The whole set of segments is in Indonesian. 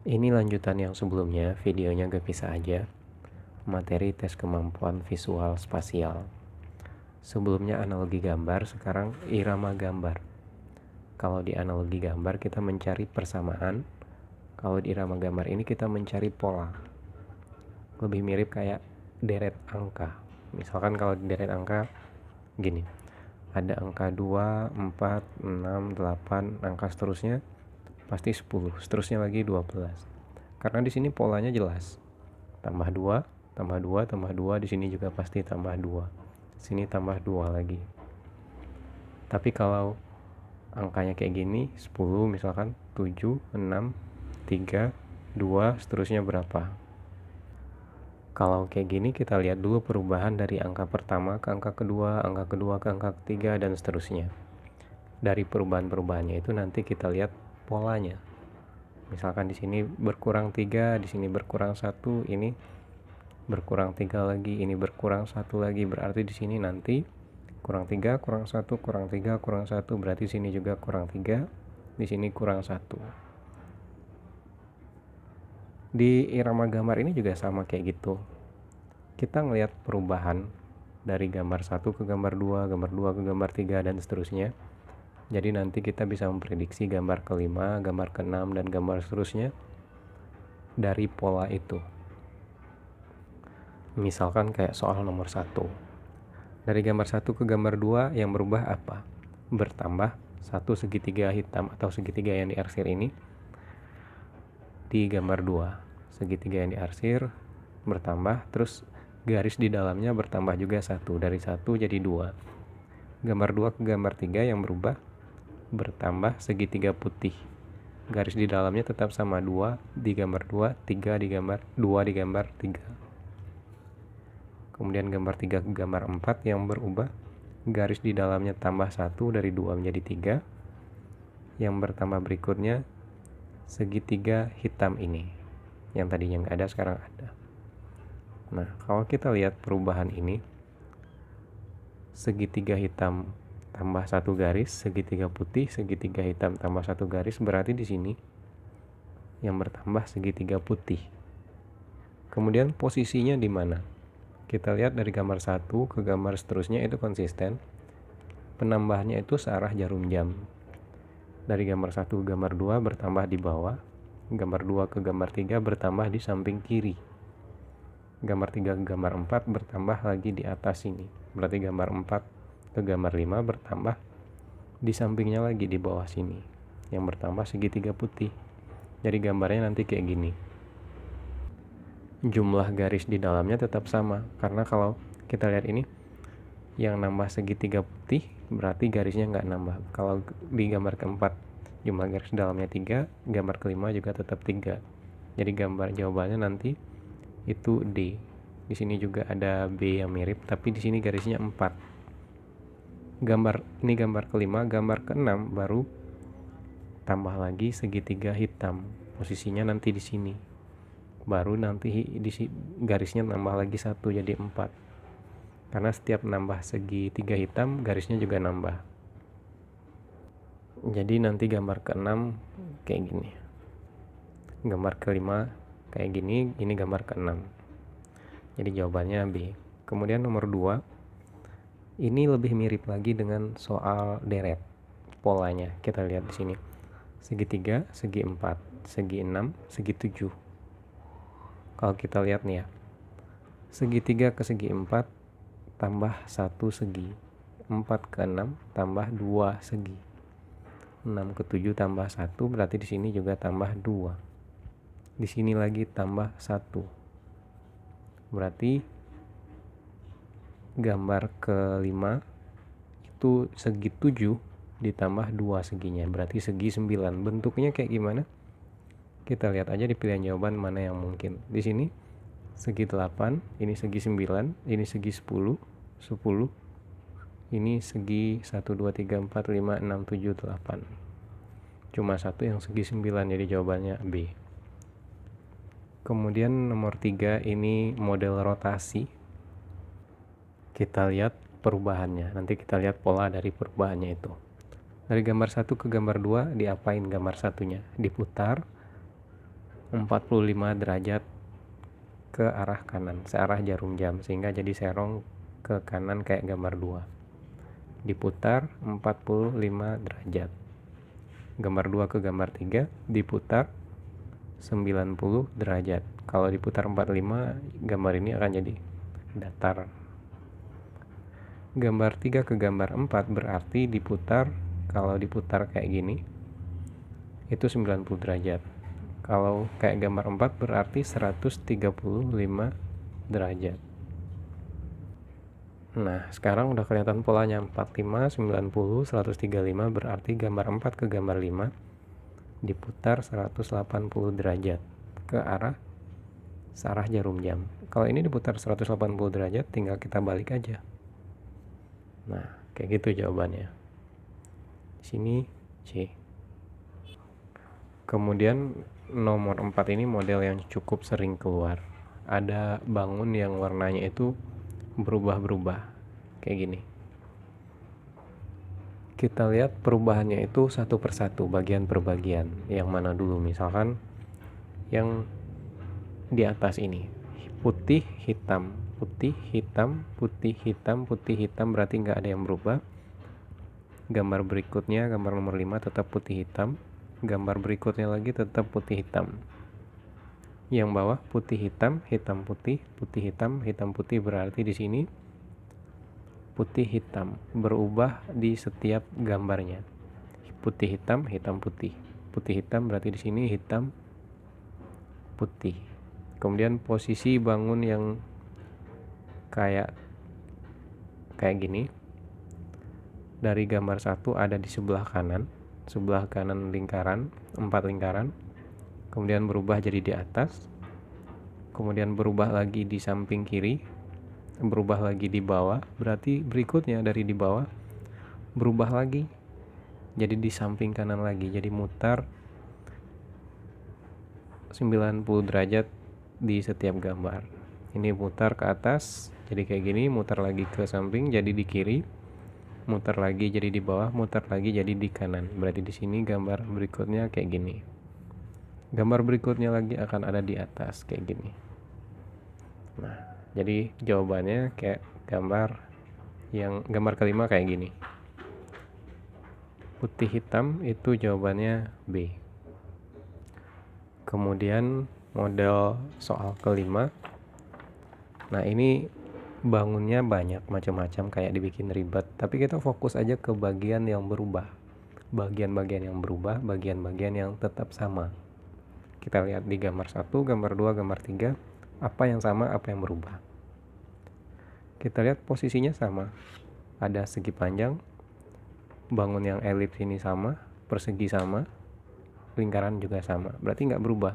Ini lanjutan yang sebelumnya, videonya gak bisa aja. Materi tes kemampuan visual spasial. Sebelumnya analogi gambar, sekarang irama gambar. Kalau di analogi gambar kita mencari persamaan, kalau di irama gambar ini kita mencari pola. Lebih mirip kayak deret angka. Misalkan kalau di deret angka gini, ada angka 2, 4, 6, 8, angka seterusnya pasti 10, seterusnya lagi 12. Karena di sini polanya jelas. Tambah 2, tambah 2, tambah 2, di sini juga pasti tambah 2. Sini tambah 2 lagi. Tapi kalau angkanya kayak gini, 10 misalkan, 7, 6, 3, 2, seterusnya berapa? Kalau kayak gini kita lihat dulu perubahan dari angka pertama ke angka kedua, angka kedua ke angka ketiga, dan seterusnya. Dari perubahan-perubahannya itu nanti kita lihat polanya. Misalkan di sini berkurang 3, di sini berkurang 1, ini berkurang 3 lagi, ini berkurang 1 lagi, berarti di sini nanti kurang 3, kurang 1, kurang 3, kurang 1, berarti sini juga kurang 3, di sini kurang 1. Di irama gambar ini juga sama kayak gitu. Kita ngelihat perubahan dari gambar 1 ke gambar 2, gambar 2 ke gambar 3, dan seterusnya. Jadi nanti kita bisa memprediksi gambar ke-5, gambar ke-6, dan gambar seterusnya dari pola itu. Misalkan kayak soal nomor 1. Dari gambar 1 ke gambar 2 yang berubah apa? Bertambah satu segitiga hitam atau segitiga yang diarsir ini di gambar 2. Segitiga yang diarsir bertambah, terus garis di dalamnya bertambah juga 1. Dari 1 jadi 2. Gambar 2 ke gambar 3 yang berubah, bertambah segitiga putih. Garis di dalamnya tetap sama, 2 di gambar 2, 3 di gambar 2 di gambar 3. Kemudian gambar 3 ke gambar 4 yang berubah, garis di dalamnya tambah 1, dari 2 menjadi 3. Yang bertambah berikutnya segitiga hitam ini, yang tadinya nggak ada sekarang ada. Nah, kalau kita lihat perubahan ini, segitiga hitam tambah 1 garis, segitiga putih, segitiga hitam tambah 1 garis, berarti di sini yang bertambah segitiga putih. Kemudian posisinya di mana? Kita lihat dari gambar 1 ke gambar seterusnya itu konsisten. Penambahannya itu searah jarum jam. Dari gambar 1 ke gambar 2 bertambah di bawah, gambar 2 ke gambar 3 bertambah di samping kiri, gambar 3 ke gambar 4 bertambah lagi di atas sini. Berarti gambar 4 ke gambar 5 bertambah di sampingnya lagi di bawah sini, yang bertambah segitiga putih. Jadi gambarnya nanti kayak gini. Jumlah garis di dalamnya tetap sama, karena kalau kita lihat ini yang nambah segitiga putih berarti garisnya nggak nambah. Kalau di gambar keempat jumlah garis di dalamnya 3, gambar kelima juga tetap 3. Jadi gambar jawabannya nanti itu D. Di sini juga ada B yang mirip, tapi di sini garisnya 4. Ini gambar kelima, gambar keenam baru tambah lagi segitiga hitam. Posisinya nanti di sini. Baru nanti di garisnya tambah lagi 1 jadi 4. Karena setiap nambah segitiga hitam, garisnya juga nambah. Jadi nanti gambar ke-6 kayak gini. Gambar ke-5 kayak gini, ini gambar ke-6. Jadi jawabannya B. Kemudian nomor 2, ini lebih mirip lagi dengan soal deret. Polanya kita lihat di sini. Segitiga, segi 4, segi 6, segi 7. Kalau kita lihat nih ya. Segitiga ke segi 4 tambah 1 segi. 4 ke 6 tambah 2 segi. 6 ke 7 tambah 1, berarti di sini juga tambah 2. Di sini lagi tambah 1. Berarti gambar ke-5 itu segi 7 ditambah 2 seginya, berarti segi 9. Bentuknya kayak gimana? Kita lihat aja di pilihan jawaban mana yang mungkin. Di sini segi 8, ini segi 9, ini segi 10, 10. Ini segi 1, 2, 3, 4, 5, 6, 7, 8. Cuma satu yang segi 9, jadi jawabannya B. Kemudian nomor 3, ini model rotasi. Kita lihat perubahannya. Nanti kita lihat pola dari perubahannya itu. Dari gambar 1 ke gambar 2 diapain gambar satunya? Diputar. 45 derajat ke arah kanan, searah jarum jam, sehingga jadi serong ke kanan kayak gambar 2. Diputar 45 derajat. Gambar 2 ke gambar 3 diputar 90 derajat. Kalau diputar 45, gambar ini akan jadi datar. Gambar 3 ke gambar 4 berarti diputar, kalau diputar kayak gini itu 90 derajat. Kalau kayak gambar 4 berarti 135 derajat. Nah, sekarang udah kelihatan polanya 45, 90, 135, berarti gambar 4 ke gambar 5 diputar 180 derajat ke arah searah jarum jam. Kalau ini diputar 180 derajat, tinggal kita balik aja. Nah, kayak gitu jawabannya. Di sini C. Kemudian nomor 4 ini model yang cukup sering keluar. Ada bangun yang warnanya itu berubah-berubah kayak gini. Kita lihat perubahannya itu satu persatu, bagian per bagian. Yang mana dulu? Misalkan yang di atas ini, putih hitam, putih hitam, putih hitam, putih hitam, berarti nggak ada yang berubah. Gambar berikutnya, gambar nomor 5 tetap putih hitam. Gambar berikutnya lagi tetap putih hitam. Yang bawah putih hitam, hitam putih, putih hitam, hitam putih, berarti di sini putih hitam berubah di setiap gambarnya. Putih hitam, hitam putih. Putih hitam berarti di sini hitam putih. Kemudian posisi bangun yang kayak gini, dari gambar 1 ada di sebelah kanan lingkaran, 4 lingkaran, kemudian berubah jadi di atas, kemudian berubah lagi di samping kiri, berubah lagi di bawah, berarti berikutnya dari di bawah berubah lagi jadi di samping kanan lagi, jadi mutar 90 derajat di setiap gambar. Ini mutar ke atas jadi kayak gini, mutar lagi ke samping jadi di kiri, mutar lagi jadi di bawah, mutar lagi jadi di kanan. Berarti di sini gambar berikutnya kayak gini. Gambar berikutnya lagi akan ada di atas kayak gini. Nah, jadi jawabannya kayak gambar kelima kayak gini. Putih hitam itu jawabannya B. Kemudian model soal kelima. Nah, ini bangunnya banyak macam-macam, kayak dibikin ribet, tapi kita fokus aja ke bagian yang berubah. Bagian-bagian yang berubah, bagian-bagian yang tetap sama. Kita lihat di gambar 1, gambar 2, gambar 3, apa yang sama, apa yang berubah. Kita lihat posisinya sama. Ada segi panjang, bangun yang elips ini sama, persegi sama, lingkaran juga sama. Berarti nggak berubah.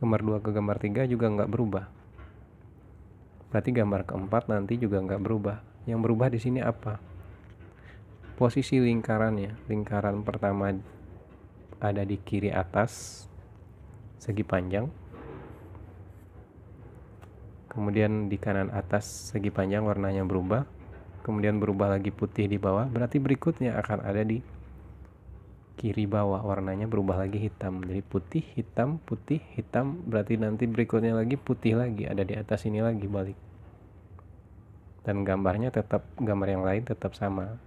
Gambar 2 ke gambar 3 juga nggak berubah. Berarti gambar keempat nanti juga nggak berubah. Yang berubah di sini apa? Posisi lingkarannya. Lingkaran pertama ada di kiri atas, segi panjang. Kemudian di kanan atas segi panjang warnanya berubah. Kemudian berubah lagi putih di bawah. Berarti berikutnya akan ada di kiri bawah, warnanya berubah lagi hitam. Jadi putih, hitam. Berarti nanti berikutnya lagi putih lagi, ada di atas ini lagi balik. Dan gambarnya tetap, gambar yang lain tetap sama.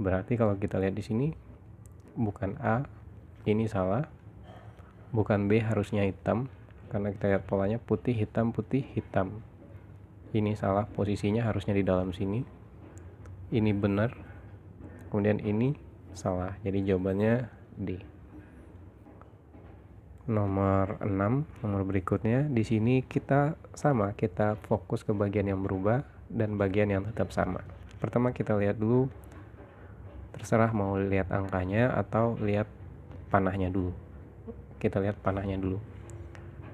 Berarti kalau kita lihat di sini, bukan A, ini salah. Bukan B, harusnya hitam. Karena kita lihat polanya putih, hitam, putih, hitam. Ini salah, posisinya harusnya di dalam sini. Ini benar. Kemudian ini salah. Jadi jawabannya D. Nomor 6, nomor berikutnya. Di sini kita sama, kita fokus ke bagian yang berubah dan bagian yang tetap sama. Pertama kita lihat dulu, terserah mau lihat angkanya atau lihat panahnya dulu. Kita lihat panahnya dulu.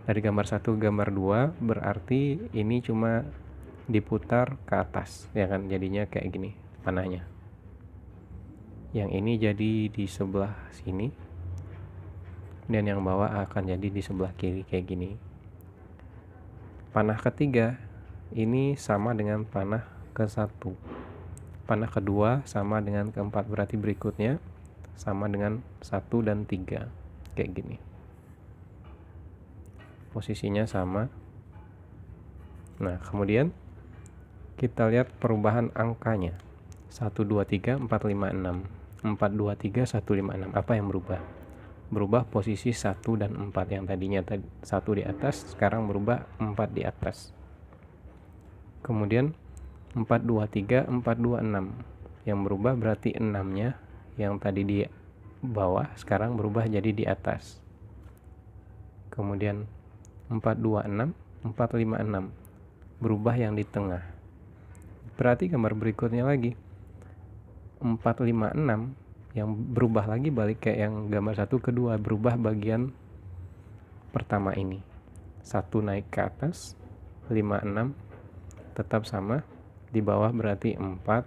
Dari gambar 1 gambar 2 berarti ini cuma diputar ke atas, ya kan, jadinya kayak gini panahnya. Yang ini jadi di sebelah sini, dan yang bawah akan jadi di sebelah kiri kayak gini. Panah ketiga ini sama dengan panah ke-1. Panah kedua sama dengan keempat, berarti berikutnya sama dengan 1 dan 3 kayak gini. posisinya sama. Nah, kemudian kita lihat perubahan angkanya. 1, 2, 3, 4, 5, 6. 4, 2, 3, 1, 5, 6. Apa yang berubah? Berubah posisi 1 dan 4. Yang tadinya 1 di atas, sekarang berubah 4 di atas. Kemudian 4, 2, 3, 4, 2, 6. Yang berubah berarti 6-nya yang tadi di bawah, sekarang berubah jadi di atas. Kemudian 4, 2, 6, 4, 5, 6. Berubah yang di tengah. Berarti gambar berikutnya lagi 4, 5, 6 yang berubah lagi balik kayak yang gambar 1 kedua, berubah bagian pertama ini. 1 naik ke atas, 5, 6 tetap sama, di bawah berarti 4,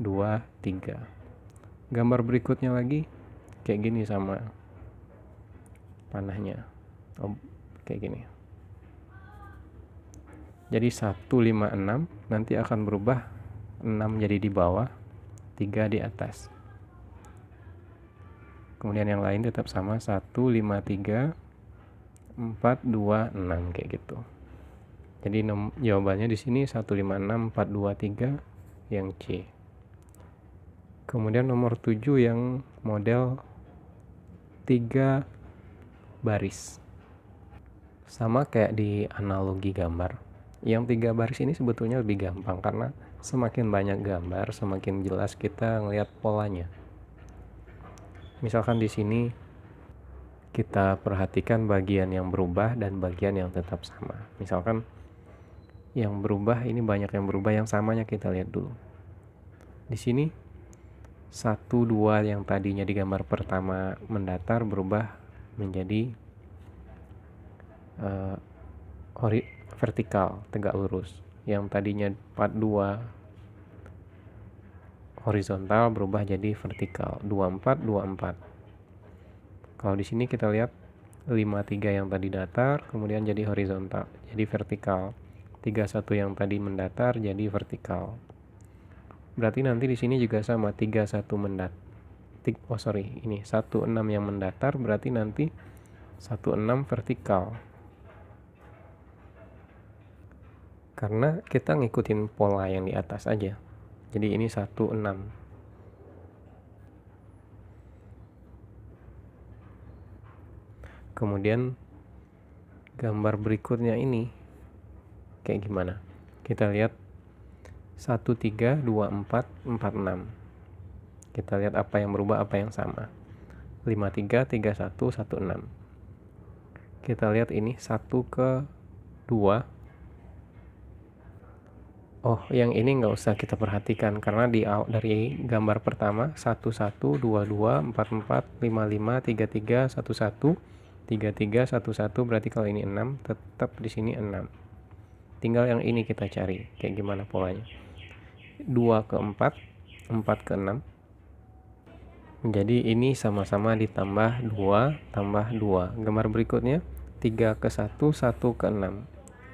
2, 3. Gambar berikutnya lagi kayak gini sama panahnya. Kayak gini. Jadi 1, 5, 6 nanti akan berubah 6 jadi di bawah, 3 di atas. Kemudian yang lain tetap sama, 1, 5, 3, 4, 2, 6 kayak gitu. Jadi jawabannya di sini 1, 5, 6, 4, 2, 3 yang C. Kemudian nomor 7 yang model 3 baris. Sama kayak di analogi gambar. Yang 3 baris ini sebetulnya lebih gampang karena semakin banyak gambar, semakin jelas kita ngelihat polanya. Misalkan di sini kita perhatikan bagian yang berubah dan bagian yang tetap sama. Misalkan yang berubah ini banyak yang berubah, yang samanya kita lihat dulu. Di sini 1, 2 yang tadinya di gambar pertama mendatar berubah menjadi vertikal, tegak lurus. Yang tadinya 4, 2 horizontal berubah jadi vertikal, 2, 4, 2, 4. Kalau di sini kita lihat 5, 3 yang tadi datar kemudian jadi horizontal, jadi vertikal. 3, 1 yang tadi mendatar jadi vertikal. Berarti nanti di sini juga sama, 3, 1 mendatar. Ini 1, 6 yang mendatar berarti nanti 1, 6 vertikal. Karena kita ngikutin pola yang di atas aja. Jadi ini 1, 6. Kemudian gambar berikutnya ini kayak gimana? Kita lihat 1, 3, 2, 4, 4, 6. Kita lihat apa yang berubah, apa yang sama. 5, 3, 3, 1, 1, 6. Kita lihat ini 1 ke 2. Oh, yang ini nggak usah kita perhatikan karena dari gambar pertama 1, 1, 2, 2, 4, 4, 5, 5, 3, 3, 1, 1, 3, 3, 1, 1. Berarti kalau ini 6, tetap di sini 6. Tinggal yang ini kita cari kayak gimana polanya. 2 ke 4, 4 ke 6. Jadi ini sama-sama ditambah 2 tambah 2. Gambar berikutnya 3 ke 1, 1 ke 6.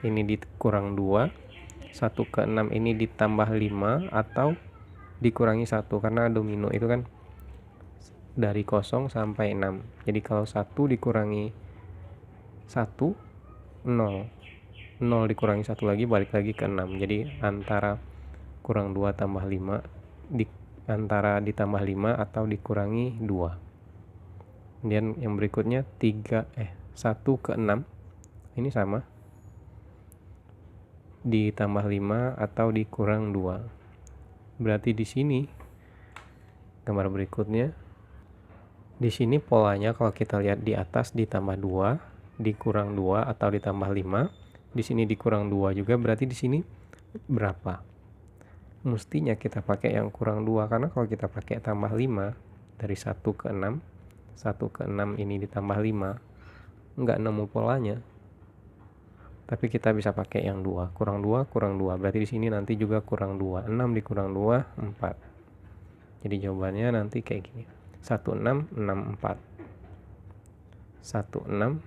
Ini dikurang 2. 1 ke 6 ini ditambah 5 atau dikurangi 1 karena domino itu kan dari 0 sampai 6. Jadi kalau 1 dikurangi 1, 0. 0 dikurangi 1 lagi balik lagi ke 6. Jadi antara kurang 2 tambah 5 antara ditambah 5 atau dikurangi 2. Kemudian yang berikutnya 1 ke 6 ini sama, ditambah 5 atau dikurang 2. Berarti di sini gambar berikutnya, di sini polanya kalau kita lihat di atas ditambah 2, dikurang 2 atau ditambah 5, di sini dikurang 2 juga, berarti di sini berapa? Mestinya kita pakai yang kurang 2 karena kalau kita pakai tambah 5 dari 1 ke 6, 1 ke 6 ini ditambah 5, nggak nemu polanya. Tapi kita bisa pakai yang 2, kurang 2, kurang 2. Berarti di sini nanti juga kurang 2. 6 dikurang 2, 4. Jadi jawabannya nanti kayak gini. 1, 6, 6, 4. 1, 6.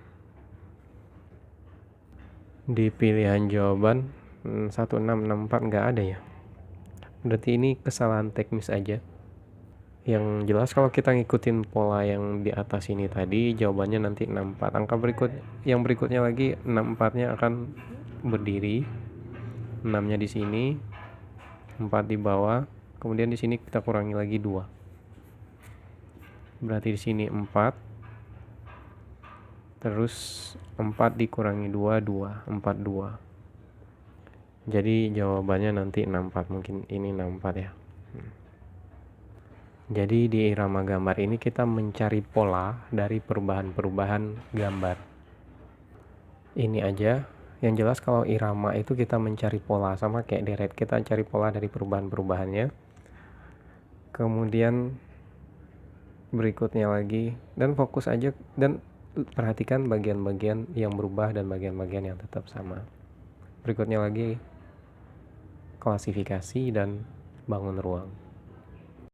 Di pilihan jawaban 1, 6, 6, 4 nggak ada ya. Berarti ini kesalahan teknis aja. Yang jelas kalau kita ngikutin pola yang di atas ini tadi, jawabannya nanti 64. Angka yang berikutnya lagi 64-nya akan berdiri. 6-nya di sini, 4 di bawah, kemudian di sini kita kurangi lagi 2. Berarti di sini 4. Terus 4 dikurangi 2, 2, 42. Jadi jawabannya nanti 64, mungkin ini 64 ya. Jadi di irama gambar ini kita mencari pola dari perubahan-perubahan gambar. Ini aja. Yang jelas kalau irama itu kita mencari pola, sama kayak deret, kita cari pola dari perubahan-perubahannya. Kemudian berikutnya lagi, dan fokus aja dan perhatikan bagian-bagian yang berubah dan bagian-bagian yang tetap sama. Berikutnya lagi klasifikasi dan bangun ruang.